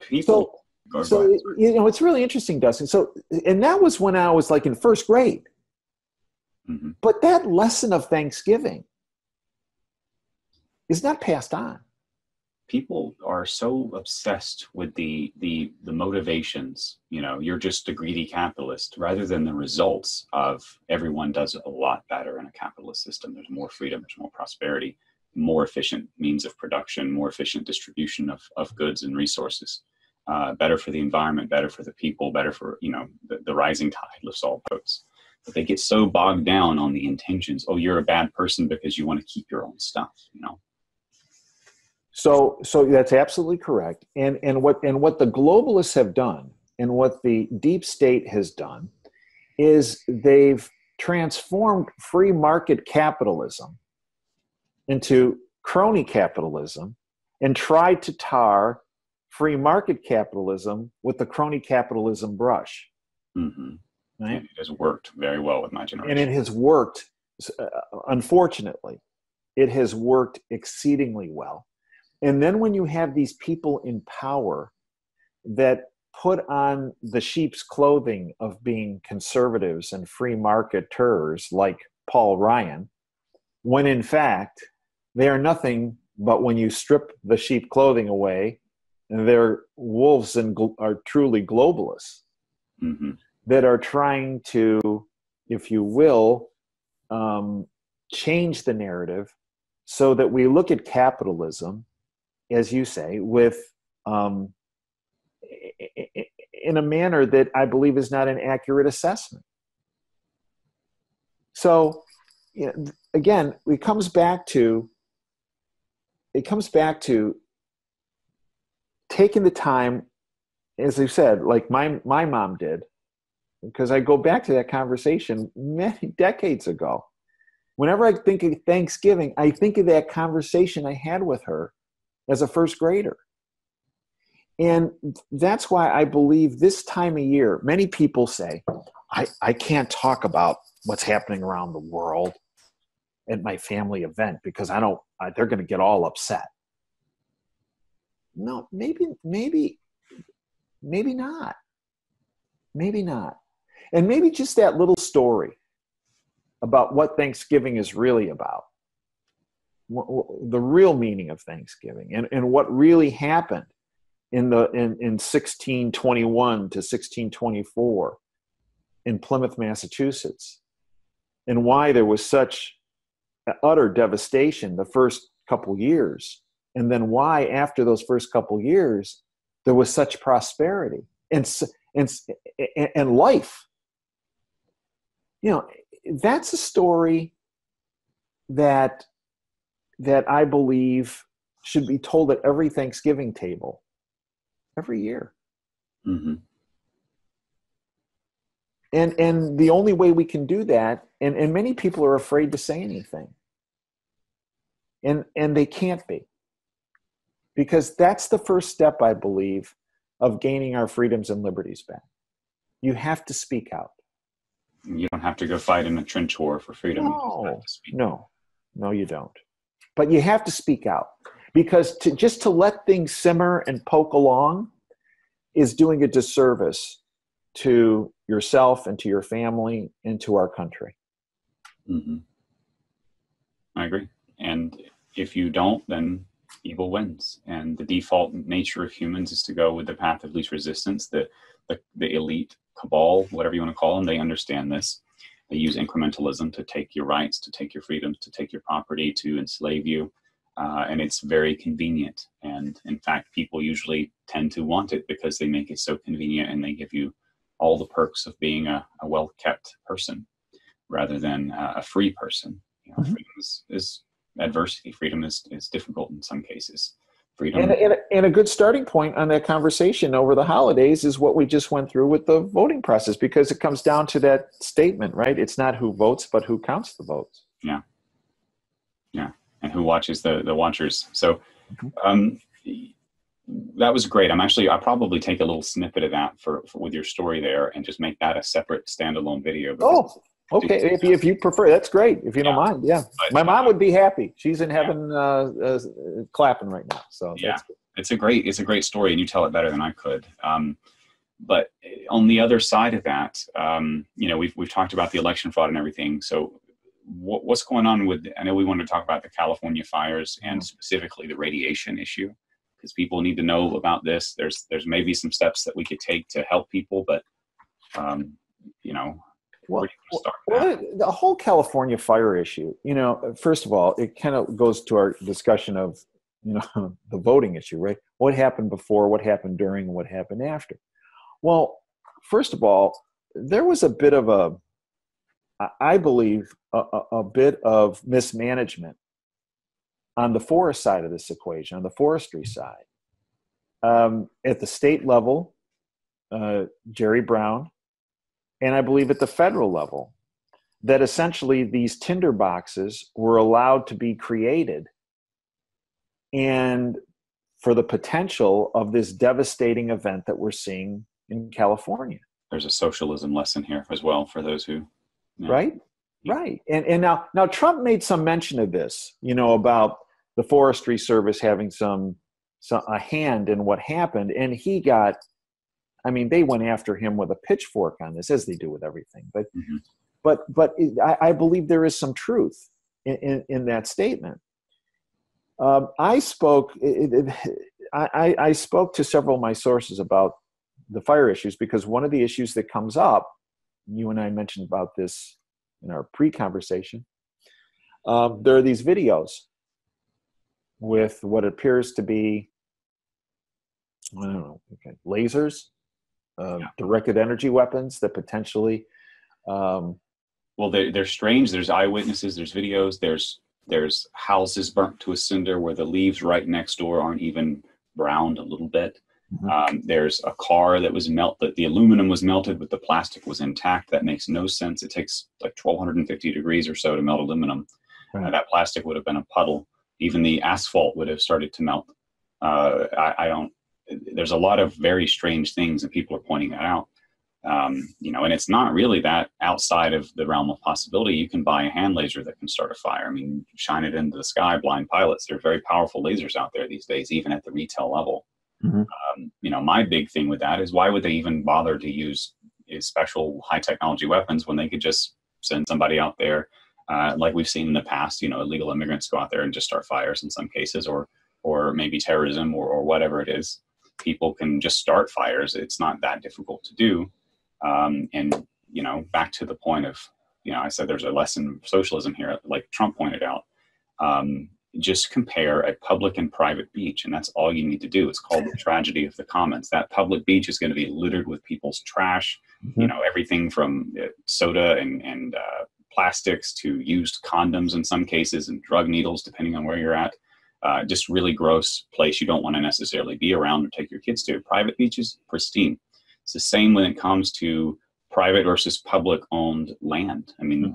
People. It's really interesting, Dustin. So, and that was when I was like in first grade. Mm-hmm. But that lesson of Thanksgiving is not passed on. People are so obsessed with the motivations. You're just a greedy capitalist, rather than the results of everyone does a lot better in a capitalist system. There's more freedom, there's more prosperity, more efficient means of production, more efficient distribution of goods and resources, better for the environment, better for the people, better for, the rising tide lifts all boats. But they get so bogged down on the intentions. Oh, you're a bad person because you want to keep your own stuff, So that's absolutely correct. And what the globalists have done and what the deep state has done is they've transformed free market capitalism into crony capitalism and tried to tar free market capitalism with the crony capitalism brush. Mm-hmm. Right? And it has worked very well with my generation. And it has worked, unfortunately, it has worked exceedingly well. And then when you have these people in power that put on the sheep's clothing of being conservatives and free marketers like Paul Ryan, when in fact they are nothing but, when you strip the sheep clothing away, they're wolves and are truly globalists. Mm-hmm. That are trying to, if you will, change the narrative so that we look at capitalism, as you say, with in a manner that I believe is not an accurate assessment. So, again, it comes back to taking the time, as I said, like my mom did. Because I go back to that conversation many decades ago. Whenever I think of Thanksgiving, I think of that conversation I had with her as a first grader. And that's why I believe this time of year, many people say, I can't talk about what's happening around the world at my family event because they're going to get all upset. No, maybe not. Maybe not. And maybe just that little story about what Thanksgiving is really about, the real meaning of Thanksgiving, and what really happened in 1621 to 1624 in Plymouth, Massachusetts, and why there was such utter devastation the first couple years, and then why after those first couple years there was such prosperity and life. That's a story that I believe should be told at every Thanksgiving table every year. Mm-hmm. And the only way we can do that, and many people are afraid to say anything. And they can't be. Because that's the first step, I believe, of gaining our freedoms and liberties back. You have to speak out. You don't have to go fight in a trench war for freedom. No, you don't. But you have to speak out, because to let things simmer and poke along is doing a disservice to yourself and to your family and to our country. Mm-hmm. I agree. And if you don't, then evil wins. And the default nature of humans is to go with the path of least resistance. The elite cabal, whatever you want to call them, they understand this. They use incrementalism to take your rights, to take your freedoms, to take your property, to enslave you. And it's very convenient. And in fact, people usually tend to want it because they make it so convenient, and they give you all the perks of being a well-kept person rather than a free person. Mm-hmm. Freedom is adversity. Freedom is difficult in some cases. Freedom. And a good starting point on that conversation over the holidays is what we just went through with the voting process, because it comes down to that statement, right? It's not who votes, but who counts the votes. Yeah. And who watches the watchers. So that was great. I'll probably take a little snippet of that for with your story there and just make that a separate standalone video. Oh, okay. If you prefer, that's great. If you don't mind. Yeah. But, my mom would be happy. She's in heaven clapping right now. So yeah. it's a great story, and you tell it better than I could. But on the other side of that, we've talked about the election fraud and everything. So what's going on with, I know we want to talk about the California fires and specifically the radiation issue, because people need to know about this. There's maybe some steps that we could take to help people, but where do you start? The whole California fire issue, first of all, it kind of goes to our discussion of, the voting issue, right? What happened before, what happened during, what happened after? Well, first of all, there was a bit of I believe, a bit of mismanagement on the forest side of this equation, on the forestry side. At the state level, Jerry Brown, and I believe at the federal level, that essentially these tinder boxes were allowed to be created and for the potential of this devastating event that we're seeing in California. There's a socialism lesson here as well for those who... Yeah. Right. And now Trump made some mention of this, about the Forestry Service having a hand in what happened. And they went after him with a pitchfork on this, as they do with everything. But I believe there is some truth in that statement. I spoke to several of my sources about the fire issues, because one of the issues that comes up, you and I mentioned about this in our pre-conversation, there are these videos with what appears to be, lasers, directed energy weapons that potentially... Well, they're strange. There's eyewitnesses, there's videos, there's houses burnt to a cinder where the leaves right next door aren't even browned a little bit. Mm-hmm. There's a car that was melted. The aluminum was melted, but the plastic was intact. That makes no sense. It takes like 1,250 degrees or so to melt aluminum. Right. That plastic would have been a puddle. Even the asphalt would have started to melt. There's a lot of very strange things, and people are pointing that out. And it's not really that outside of the realm of possibility. You can buy a hand laser that can start a fire. Shine it into the sky, blind pilots. There are very powerful lasers out there these days, even at the retail level. Mm-hmm. My big thing with that is, why would they even bother to use special high technology weapons when they could just send somebody out there, like we've seen in the past, illegal immigrants go out there and just start fires in some cases, or maybe terrorism or whatever it is. People can just start fires. It's not that difficult to do. Back to the point of, I said there's a lesson of socialism here, like Trump pointed out. Just compare a public and private beach, and that's all you need to do. It's called the tragedy of the commons. That public beach is going to be littered with people's trash, mm-hmm. Everything from soda and plastics to used condoms in some cases, and drug needles, depending on where you're at. Just really gross place you don't want to necessarily be around or take your kids to. Private beaches, pristine. It's the same when it comes to private versus public owned land. Mm-hmm.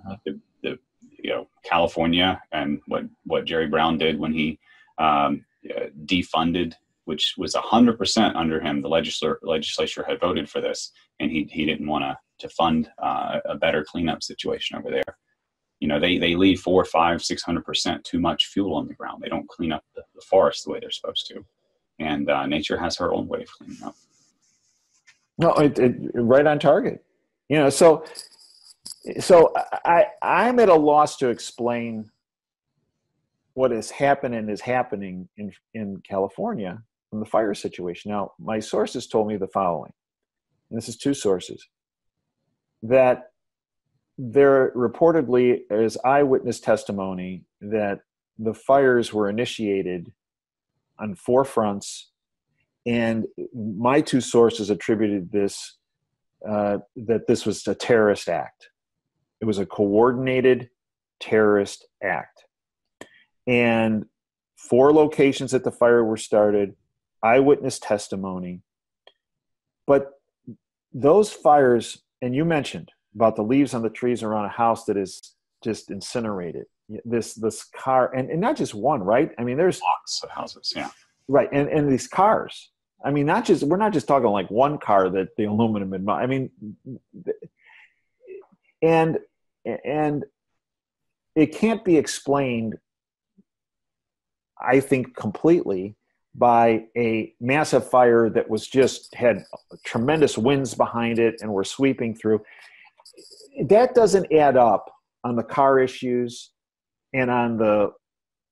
California and what Jerry Brown did when he defunded, which was 100% under him. The legislature had voted for this, and he didn't want to fund a better cleanup situation over there. They leave 400, 500, 600% too much fuel on the ground. They don't clean up the forest the way they're supposed to, and nature has her own way of cleaning up. No, it right on target. So I'm at a loss to explain what has happened and is happening in California from the fire situation. Now, my sources told me the following, and this is two sources, that there reportedly is eyewitness testimony that the fires were initiated on 4 fronts, and my two sources attributed this, that this was a terrorist act. It was a coordinated terrorist act. And 4 locations that the fire were started, eyewitness testimony. But those fires, and you mentioned about the leaves on the trees around a house that is just incinerated. This car, and not just one, right? There's lots of houses, yeah. Right, and these cars. We're not just talking like one car that the aluminum and it can't be explained, I think, completely by a massive fire that was just had tremendous winds behind it and were sweeping through. That doesn't add up on the car issues and on the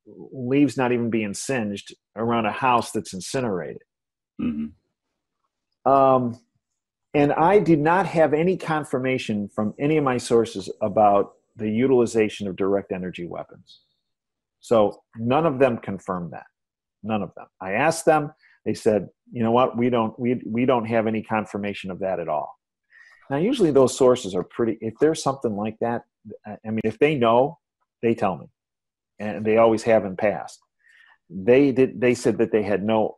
leaves not even being singed around a house that's incinerated. Mm-hmm. And I did not have any confirmation from any of my sources about the utilization of direct energy weapons. So none of them confirmed that. None of them. I asked them, they said, you know what, we don't have any confirmation of that at all. Now, usually those sources are pretty, if there's something like that, I mean, if they know, they tell me, and they always have in past. They said that they had no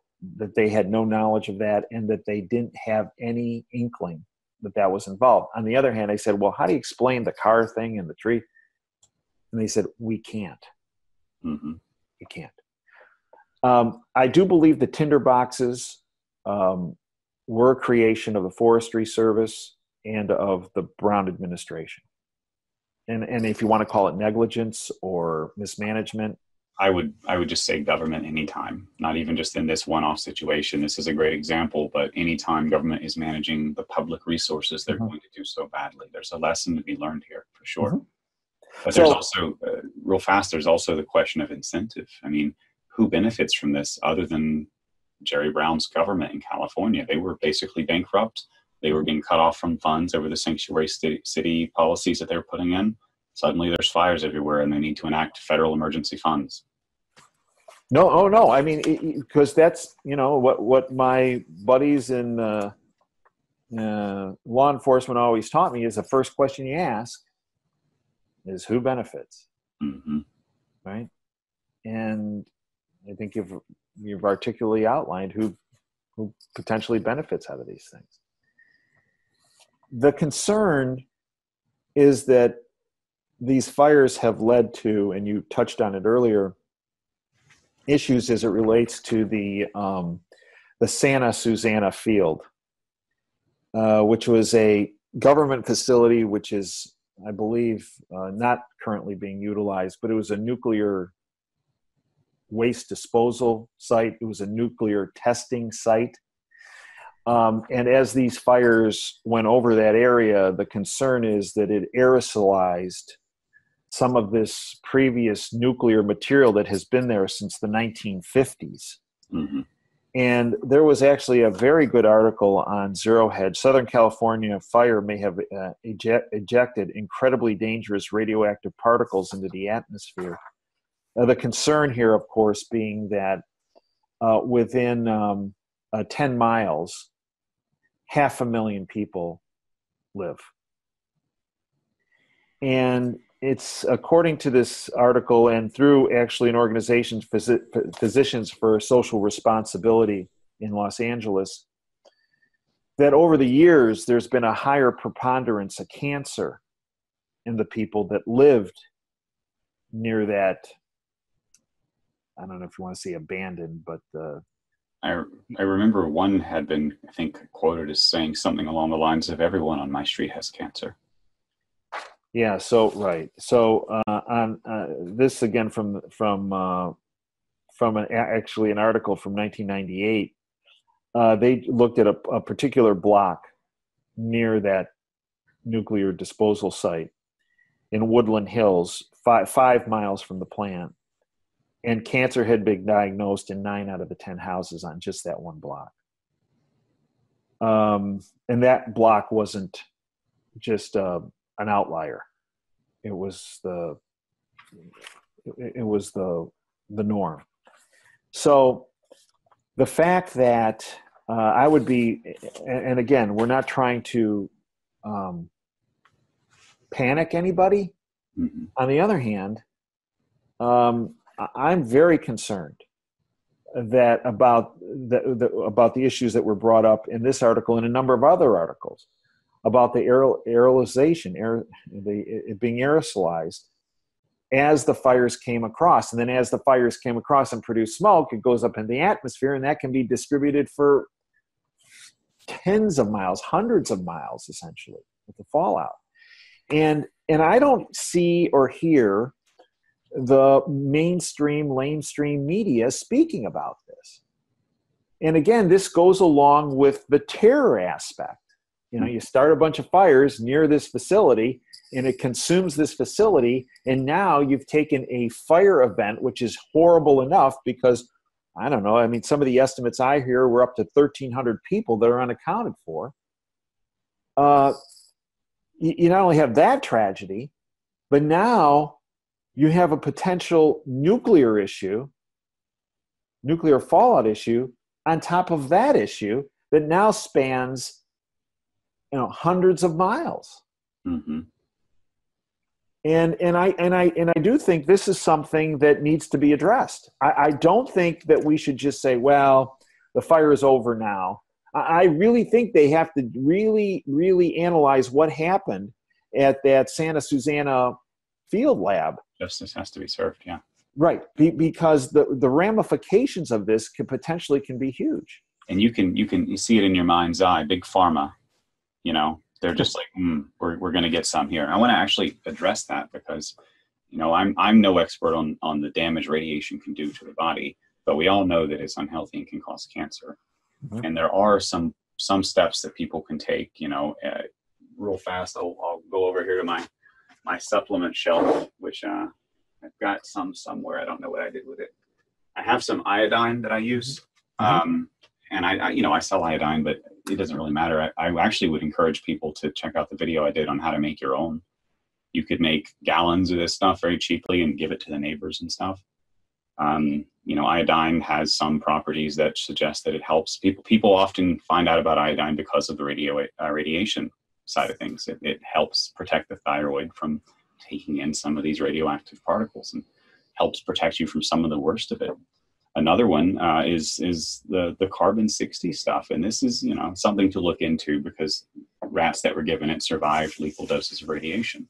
knowledge of that, and that they didn't have any inkling that was involved. On the other hand, I said, well, how do you explain the car thing and the tree? And they said, we can't. Mm-hmm. We can't. I do believe the tinder boxes were a creation of the Forestry Service and of the Brown administration. And if you want to call it negligence or mismanagement, I would just say government anytime, not even just in this one-off situation. This is a great example, but anytime government is managing the public resources, they're going to do so badly. There's a lesson to be learned here for sure. But there's also, real fast, there's also the question of incentive. I mean, who benefits from this other than Jerry Brown's government in California? They were basically bankrupt. They were being cut off from funds over the sanctuary city policies that they were putting in. Suddenly there's fires everywhere and they need to enact federal emergency funds. No, oh no. I mean, because that's, you know, what my buddies in law enforcement always taught me is the first question you ask is who benefits, right? And I think you've articulately outlined who potentially benefits out of these things. The concern is that these fires have led to, and you touched on it earlier, issues as it relates to the Santa Susana field, which was a government facility, which is, I believe, not currently being utilized, but it was a nuclear waste disposal site. It was a nuclear testing site. And as these fires went over that area, the concern is that it aerosolized some of this previous nuclear material that has been there since the 1950s. And there was actually a very good article on Zero Hedge. Southern California fire may have ejected incredibly dangerous radioactive particles into the atmosphere. The concern here, of course, being that within 10 miles, 500,000 people live. And it's, according to this article and through actually an organization, Physicians for Social Responsibility in Los Angeles, that over the years, there's been a higher preponderance of cancer in the people that lived near that, I don't know if you want to say abandoned, but I remember one had been, I think, quoted as saying something along the lines of everyone on my street has cancer. Yeah. So, right. So on this again from actually an article from 1998, they looked at a particular block near that nuclear disposal site in Woodland Hills, 5 miles from the plant. And cancer had been diagnosed in 9 out of the 10 houses on just that one block. And that block wasn't just an outlier. It was the norm. So the fact that I would be, and again, we're not trying to panic anybody. On the other hand, I'm very concerned that about the issues that were brought up in this article and a number of other articles about the aerolization, it being aerosolized as the fires came across. And then as the fires came across and produced smoke, it goes up in the atmosphere, and that can be distributed for tens of miles, hundreds of miles, essentially, with the fallout. And I don't see or hear the mainstream, lamestream media speaking about this. And again, this goes along with the terror aspect. You know, you start a bunch of fires near this facility and it consumes this facility. And now you've taken a fire event, which is horrible enough because, I don't know, I mean, some of the estimates I hear were up to 1,300 people that are unaccounted for. You not only have that tragedy, but now you have a potential nuclear issue, nuclear fallout issue on top of that issue that now spans, you know, hundreds of miles. Mm-hmm. And I do think this is something that needs to be addressed. I don't think that we should just say, well, the fire is over now. I really think they have to really, really analyze what happened at that Santa Susana field lab. Justice has to be served, yeah. Right, because the ramifications of this can be huge. And you see it in your mind's eye. Big pharma, you know, they're just like, we're going to get some here. I want to actually address that because, you know, I'm no expert on the damage radiation can do to the body, but we all know that it's unhealthy and can cause cancer. Mm-hmm. And there are some steps that people can take. You know, real fast. I'll go over here to my supplement shelf, which I've got some somewhere. I don't know what I did with it. I have some iodine that I use. Mm-hmm. And I sell iodine, but it doesn't really matter. I actually would encourage people to check out the video I did on how to make your own. You could make gallons of this stuff very cheaply and give it to the neighbors and stuff. You know, iodine has some properties that suggest that it helps people. People often find out about iodine because of the radiation side of things. It helps protect the thyroid from taking in some of these radioactive particles and helps protect you from some of the worst of it. Another one is the carbon-60 stuff. And this is, you know, something to look into because rats that were given it survived lethal doses of radiation.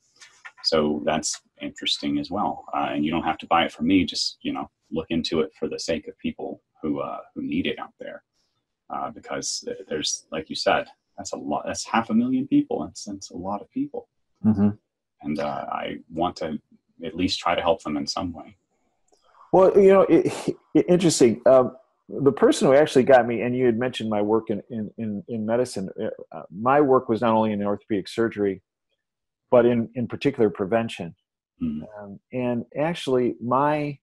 So that's interesting as well. And you don't have to buy it from me. Just, you know, look into it for the sake of people who need it out there. Because there's, like you said, that's a lot. That's 500,000 people. That's a lot of people. Mm-hmm. And I want to at least try to help them in some way. Well, you know, interesting. The person who actually got me, and you had mentioned my work in medicine, my work was not only in orthopedic surgery, but in particular prevention. Mm-hmm. And actually, my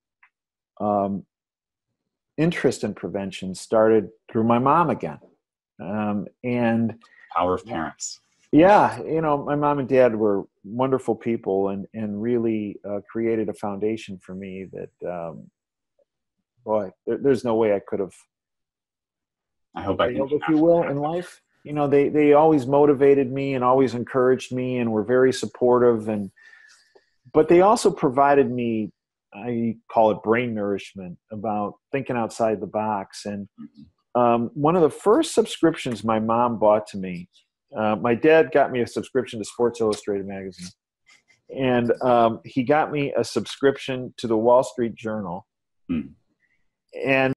interest in prevention started through my mom again. And power of parents. Yeah, you know, my mom and dad were wonderful people and really created a foundation for me that, boy, there's no way I could have. I hope I can. If you will, in life, you know, they always motivated me and always encouraged me and were very supportive. But they also provided me, I call it brain nourishment, about thinking outside the box. And one of the first subscriptions my mom bought to me, my dad got me a subscription to Sports Illustrated magazine, and he got me a subscription to the Wall Street Journal. And